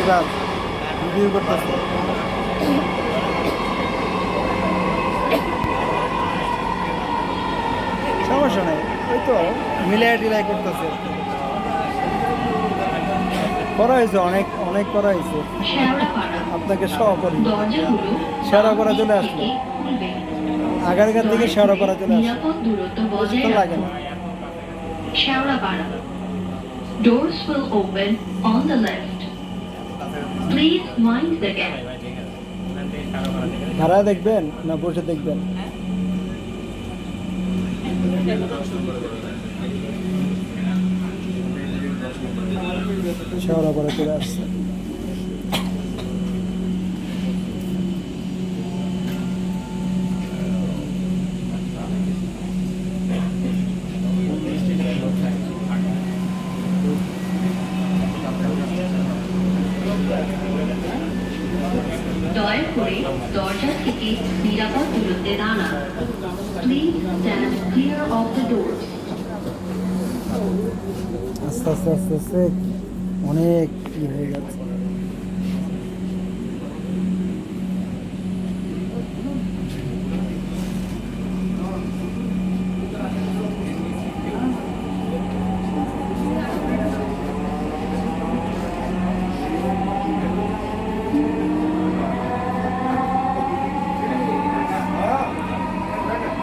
Siraj video করতেছে। সমস্যা নাই, ওই তো মিলাই টিলাই করতেছে। করা হয়েছে, অনেক অনেক করা হয়েছে। আপনাকে সহ করি, সেরা করা চলে আসলো। আগারগার থেকে সেরা করা চলে আসলো, বেশিক্ষণ লাগে না। Doors will open on the left. Please mind the gap. ভাড়া দেখবেন না বসে দেখবেন? শেওড়া পরে চলে আসছে। দয়া করে দরজা থেকে নিরাপদ দূরত্বে দাঁড়ান। Please stand clear of the doors. আস্তে আস্তে আস্তে আস্তে অনেক কি হয়ে গেছে।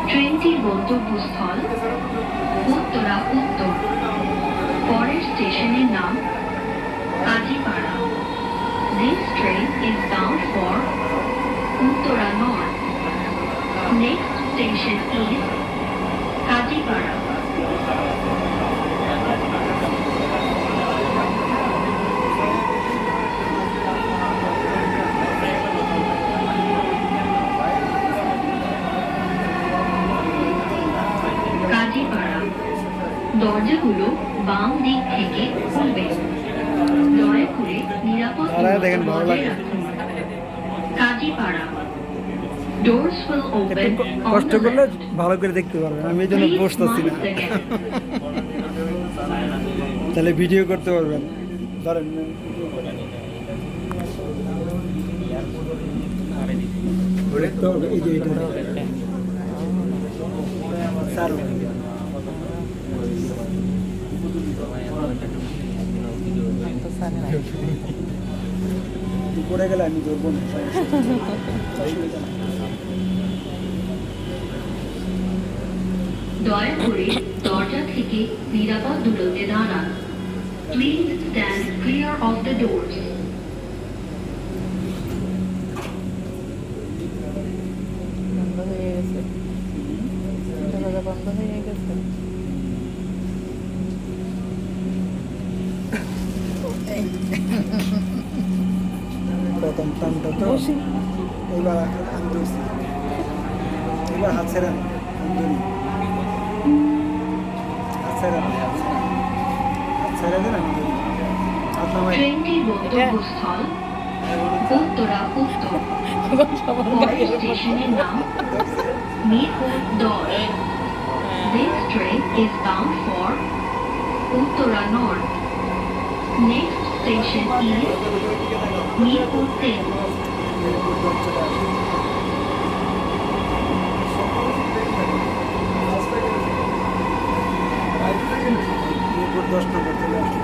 ট্রেনটির গন্তব্যস্থল উত্তরা উত্তর। পরের স্টেশনের নাম Kazipara. This train is bound for Uttara North. Next station is Kajipara. Kazipara. দরজাগুলো বাম দিক থেকে খুলবে। দয়া করে নিরাপদ দেখেন, ভালো বজায় লাগে। রাখুন। Kazipara. Doors will open on কষ্ট the করলে left. ভালো করে দেখতে পারবেন। আমি এই জন্য বসতেছি না, তাহলে ভিডিও করতে পারবেন। ধরেন এই যে এটা স্যার পড়ে গেলে আমি ধরবো না, অসুবিধা নেই। দয়া করে দরজা থেকে নিরাপদ দূরত্বে দাঁড়ান। Please stand clear of the doors. বন্ধ হয়ে গেছে, দরজা বন্ধ হয়ে গেছে। প্রথম টানটা তো এইবার আমি ধরছি, এবার হাত ছেড়ে আমি ধরি, হাত ছেড়ে দেন আমি ধরি, হাত নামাই। ট্রেনটির গন্তব্যস্থল উত্তরা উত্তর। পরের স্টেশনের নাম Mirpur 10। This train is bound for Uttara North. Next station is Mirpur 10. Mirpur 10 নম্বর চলে আসলো।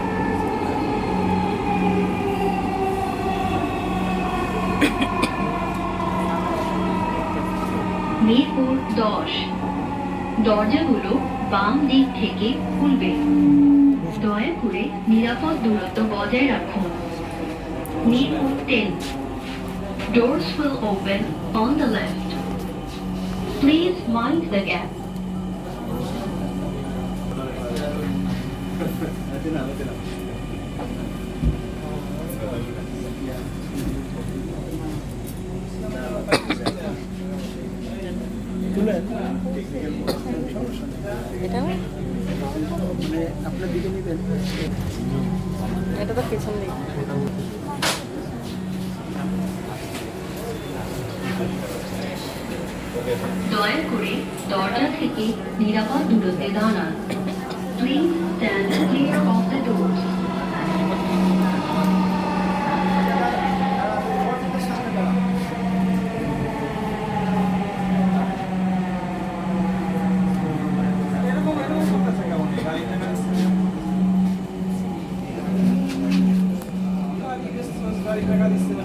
মিরপুর 10। দরজাগুলো বাম দিক থেকে খুলবে। দয়া করে নিরাপদ দূরত্ব বজায় রাখুন। Mirpur 10। Doors will open on the left. Please mind the gap. তুলে এটা না, মানে আপনার দিকে নিবেন। এটা তো পেছন দিক। দয়া করে দরজা থেকে নিরাপদ দূরত্বে দাঁড়ান। Please stand clear of the doors. টাকা দিচ্ছি